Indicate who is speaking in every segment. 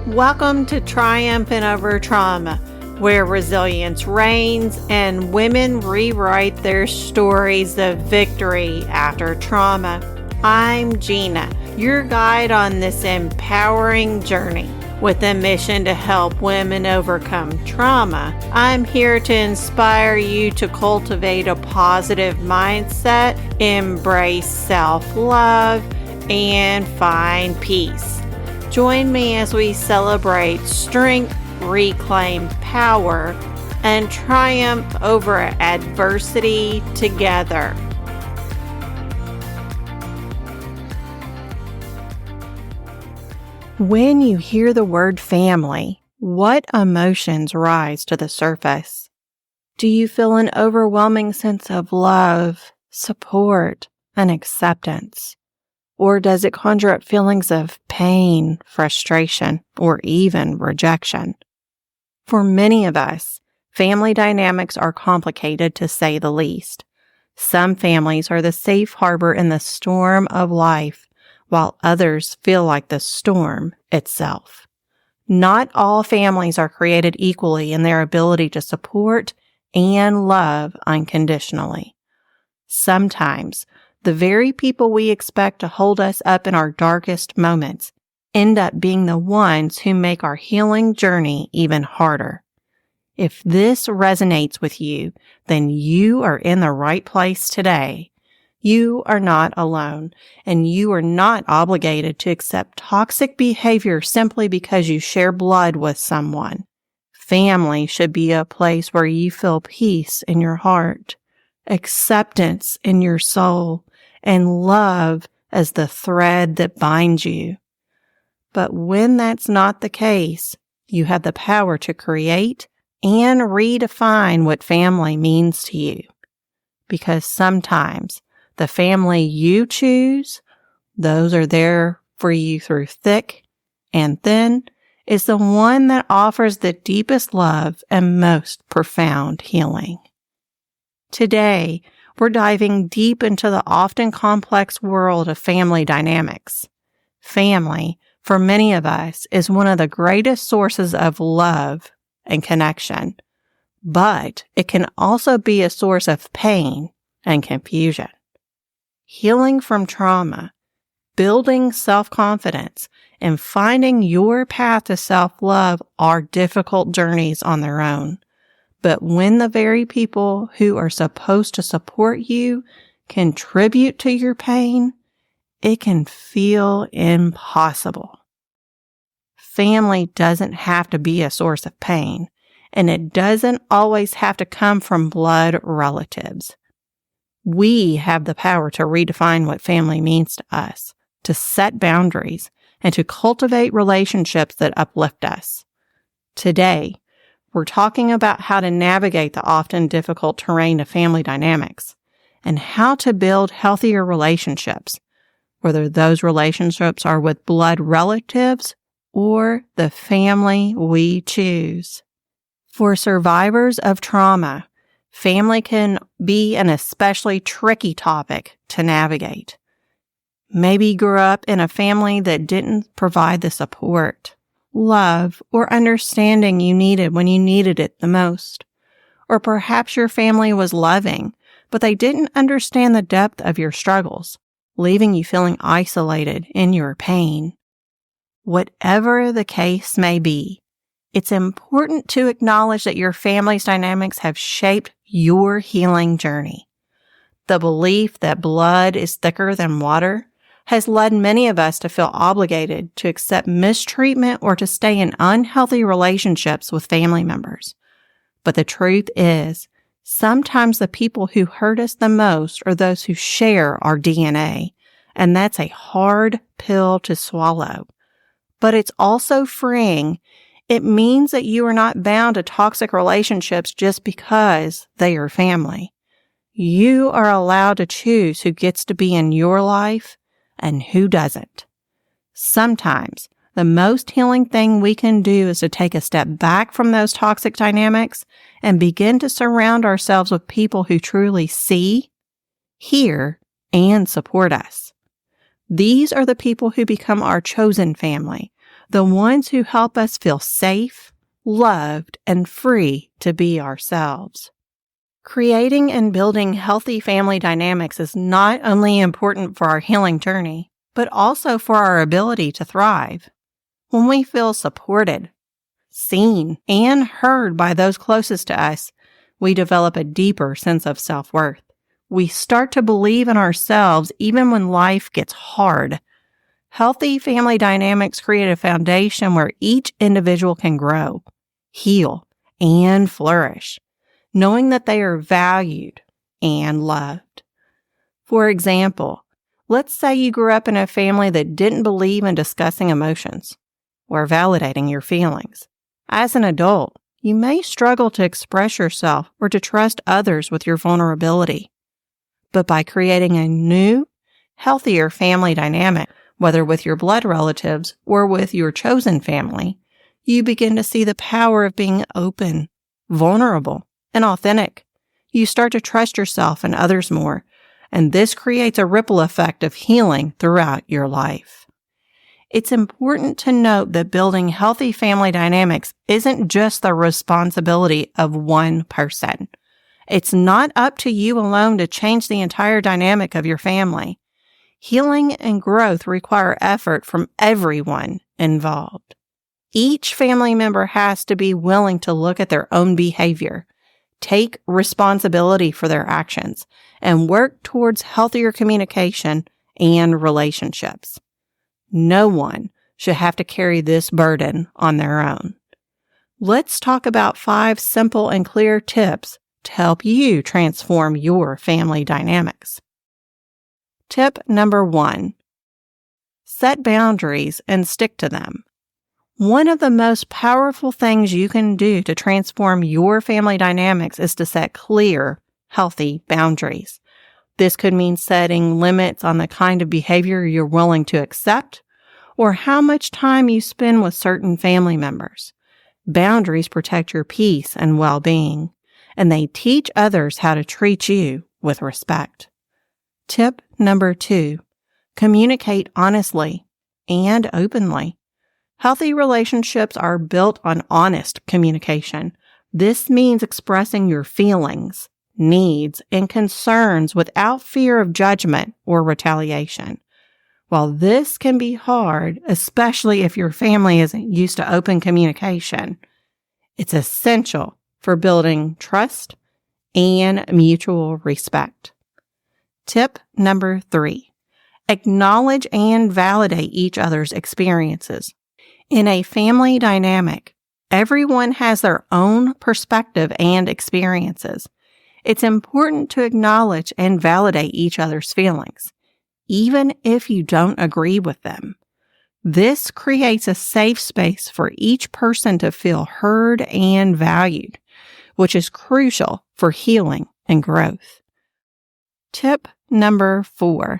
Speaker 1: Welcome to Triumphant Over Trauma, where resilience reigns and women rewrite their stories of victory after trauma. I'm Gina, your guide on this empowering journey. With a mission to help women overcome trauma, I'm here to inspire you to cultivate a positive mindset, embrace self-love, and find peace. Join me as we celebrate strength, reclaim power, and triumph over adversity together. When you hear the word family, what emotions rise to the surface? Do you feel an overwhelming sense of love, support, and acceptance? Or does it conjure up feelings of pain, frustration, or even rejection? For many of us, family dynamics are complicated to say the least. Some families are the safe harbor in the storm of life, while others feel like the storm itself. Not all families are created equally in their ability to support and love unconditionally. Sometimes, the very people we expect to hold us up in our darkest moments end up being the ones who make our healing journey even harder. If this resonates with you, then you are in the right place today. You are not alone, and you are not obligated to accept toxic behavior simply because you share blood with someone. Family should be a place where you feel peace in your heart, acceptance in your soul, and love as the thread that binds you. But when that's not the case, you have the power to create and redefine what family means to you. Because sometimes the family you choose, those are there for you through thick and thin, is the one that offers the deepest love and most profound healing. Today, we're diving deep into the often complex world of family dynamics. Family, for many of us, is one of the greatest sources of love and connection, but it can also be a source of pain and confusion. Healing from trauma, building self-confidence, and finding your path to self-love are difficult journeys on their own. But when the very people who are supposed to support you contribute to your pain, it can feel impossible. Family doesn't have to be a source of pain, and it doesn't always have to come from blood relatives. We have the power to redefine what family means to us, to set boundaries, and to cultivate relationships that uplift us. Today, we're talking about how to navigate the often difficult terrain of family dynamics and how to build healthier relationships, whether those relationships are with blood relatives or the family we choose. For survivors of trauma, family can be an especially tricky topic to navigate. Maybe you grew up in a family that didn't provide the support, love, or understanding you needed when you needed it the most. Or perhaps your family was loving, but they didn't understand the depth of your struggles, leaving you feeling isolated in your pain. Whatever the case may be, it's important to acknowledge that your family's dynamics have shaped your healing journey. The belief that blood is thicker than water has led many of us to feel obligated to accept mistreatment or to stay in unhealthy relationships with family members. But the truth is, sometimes the people who hurt us the most are those who share our DNA, and that's a hard pill to swallow. But it's also freeing. It means that you are not bound to toxic relationships just because they are family. You are allowed to choose who gets to be in your life and who doesn't. Sometimes, the most healing thing we can do is to take a step back from those toxic dynamics and begin to surround ourselves with people who truly see, hear, and support us. These are the people who become our chosen family, the ones who help us feel safe, loved, and free to be ourselves. Creating and building healthy family dynamics is not only important for our healing journey, but also for our ability to thrive. When we feel supported, seen, and heard by those closest to us, we develop a deeper sense of self-worth. We start to believe in ourselves even when life gets hard. Healthy family dynamics create a foundation where each individual can grow, heal, and flourish, knowing that they are valued and loved. For example, let's say you grew up in a family that didn't believe in discussing emotions or validating your feelings. As an adult, you may struggle to express yourself or to trust others with your vulnerability. But by creating a new, healthier family dynamic, whether with your blood relatives or with your chosen family, you begin to see the power of being open, vulnerable, and authentic. You start to trust yourself and others more, and this creates a ripple effect of healing throughout your life. It's important to note that building healthy family dynamics isn't just the responsibility of one person. It's not up to you alone to change the entire dynamic of your family. Healing and growth require effort from everyone involved. Each family member has to be willing to look at their own behavior, take responsibility for their actions, and work towards healthier communication and relationships. No one should have to carry this burden on their own. Let's talk about 5 simple and clear tips to help you transform your family dynamics. Tip number 1. Set boundaries and stick to them. One of the most powerful things you can do to transform your family dynamics is to set clear, healthy boundaries. This could mean setting limits on the kind of behavior you're willing to accept or how much time you spend with certain family members. Boundaries protect your peace and well-being, and they teach others how to treat you with respect. Tip number 2, communicate honestly and openly. Healthy relationships are built on honest communication. This means expressing your feelings, needs, and concerns without fear of judgment or retaliation. While this can be hard, especially if your family isn't used to open communication, it's essential for building trust and mutual respect. Tip number 3, acknowledge and validate each other's experiences. In a family dynamic, everyone has their own perspective and experiences. It's important to acknowledge and validate each other's feelings, even if you don't agree with them. This creates a safe space for each person to feel heard and valued, which is crucial for healing and growth. Tip number 4,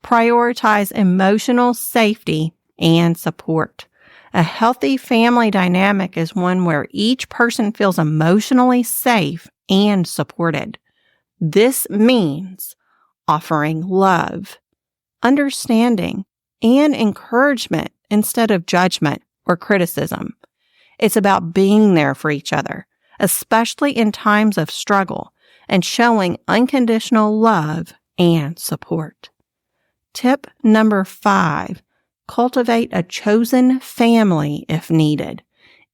Speaker 1: prioritize emotional safety and support. A healthy family dynamic is one where each person feels emotionally safe and supported. This means offering love, understanding, and encouragement instead of judgment or criticism. It's about being there for each other, especially in times of struggle, and showing unconditional love and support. Tip number 5, cultivate a chosen family if needed.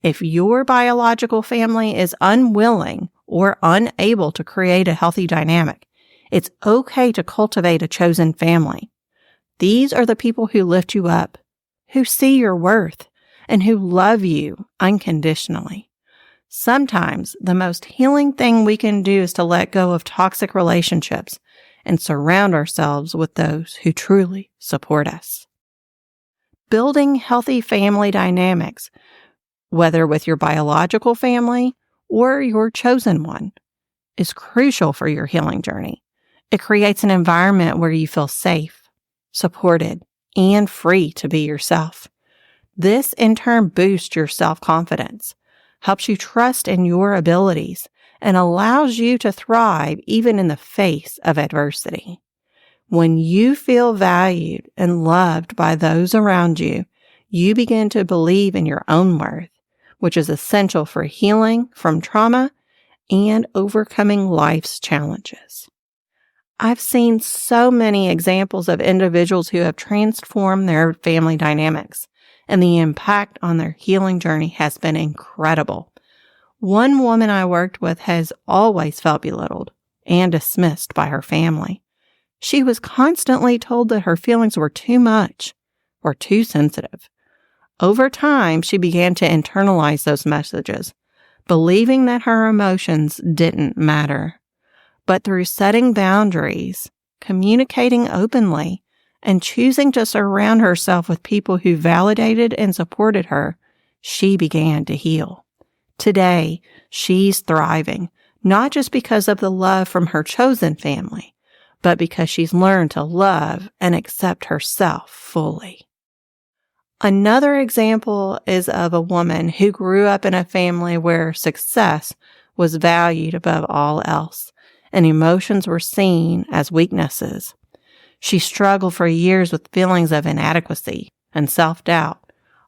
Speaker 1: If your biological family is unwilling or unable to create a healthy dynamic, it's okay to cultivate a chosen family. These are the people who lift you up, who see your worth, and who love you unconditionally. Sometimes the most healing thing we can do is to let go of toxic relationships and surround ourselves with those who truly support us. Building healthy family dynamics, whether with your biological family or your chosen one, is crucial for your healing journey. It creates an environment where you feel safe, supported, and free to be yourself. This in turn boosts your self-confidence, helps you trust in your abilities, and allows you to thrive even in the face of adversity. When you feel valued and loved by those around you, you begin to believe in your own worth, which is essential for healing from trauma and overcoming life's challenges. I've seen so many examples of individuals who have transformed their family dynamics, and the impact on their healing journey has been incredible. One woman I worked with has always felt belittled and dismissed by her family. She was constantly told that her feelings were too much or too sensitive. Over time, she began to internalize those messages, believing that her emotions didn't matter. But through setting boundaries, communicating openly, and choosing to surround herself with people who validated and supported her, she began to heal. Today, she's thriving, not just because of the love from her chosen family, but because she's learned to love and accept herself fully. Another example is of a woman who grew up in a family where success was valued above all else, and emotions were seen as weaknesses. She struggled for years with feelings of inadequacy and self-doubt,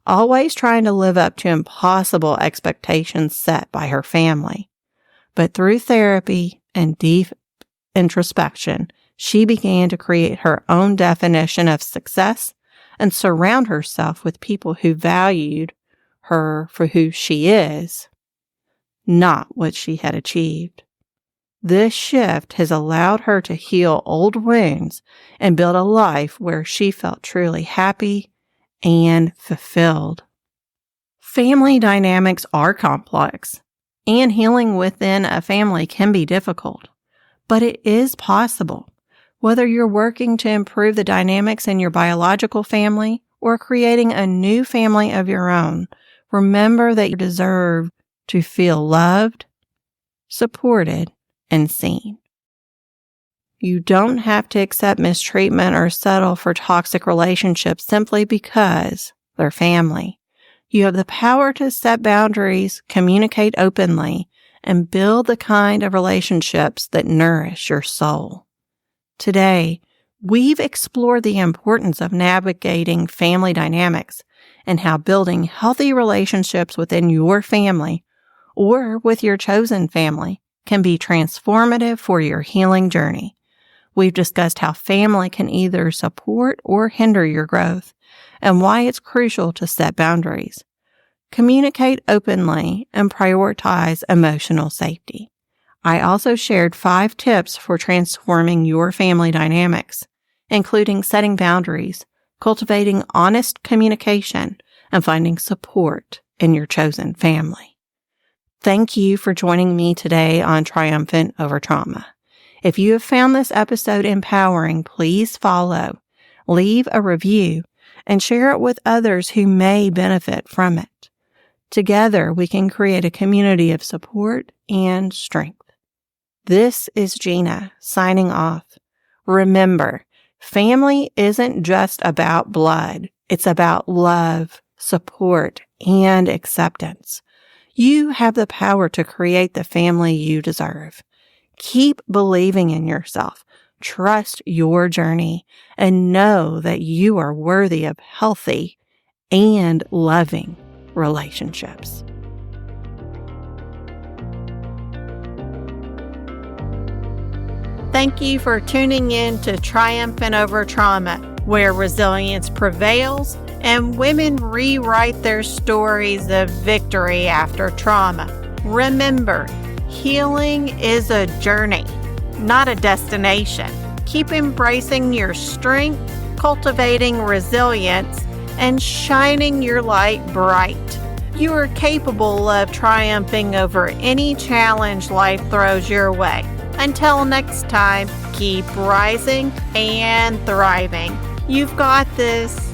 Speaker 1: always trying to live up to impossible expectations set by her family. But through therapy and deep introspection, she began to create her own definition of success and surround herself with people who valued her for who she is, not what she had achieved. This shift has allowed her to heal old wounds and build a life where she felt truly happy and fulfilled. Family dynamics are complex, and healing within a family can be difficult, but it is possible. Whether you're working to improve the dynamics in your biological family or creating a new family of your own, remember that you deserve to feel loved, supported, and seen. You don't have to accept mistreatment or settle for toxic relationships simply because they're family. You have the power to set boundaries, communicate openly, and build the kind of relationships that nourish your soul. Today, we've explored the importance of navigating family dynamics and how building healthy relationships within your family or with your chosen family can be transformative for your healing journey. We've discussed how family can either support or hinder your growth and why it's crucial to set boundaries, communicate openly, and prioritize emotional safety. I also shared 5 tips for transforming your family dynamics, including setting boundaries, cultivating honest communication, and finding support in your chosen family. Thank you for joining me today on Triumphant Over Trauma. If you have found this episode empowering, please follow, leave a review, and share it with others who may benefit from it. Together, we can create a community of support and strength. This is Gina, signing off. Remember, family isn't just about blood. It's about love, support, and acceptance. You have the power to create the family you deserve. Keep believing in yourself, trust your journey, and know that you are worthy of healthy and loving relationships. Thank you for tuning in to Triumphant Over Trauma, where resilience prevails and women rewrite their stories of victory after trauma. Remember, healing is a journey, not a destination. Keep embracing your strength, cultivating resilience, and shining your light bright. You are capable of triumphing over any challenge life throws your way. Until next time, keep rising and thriving. You've got this.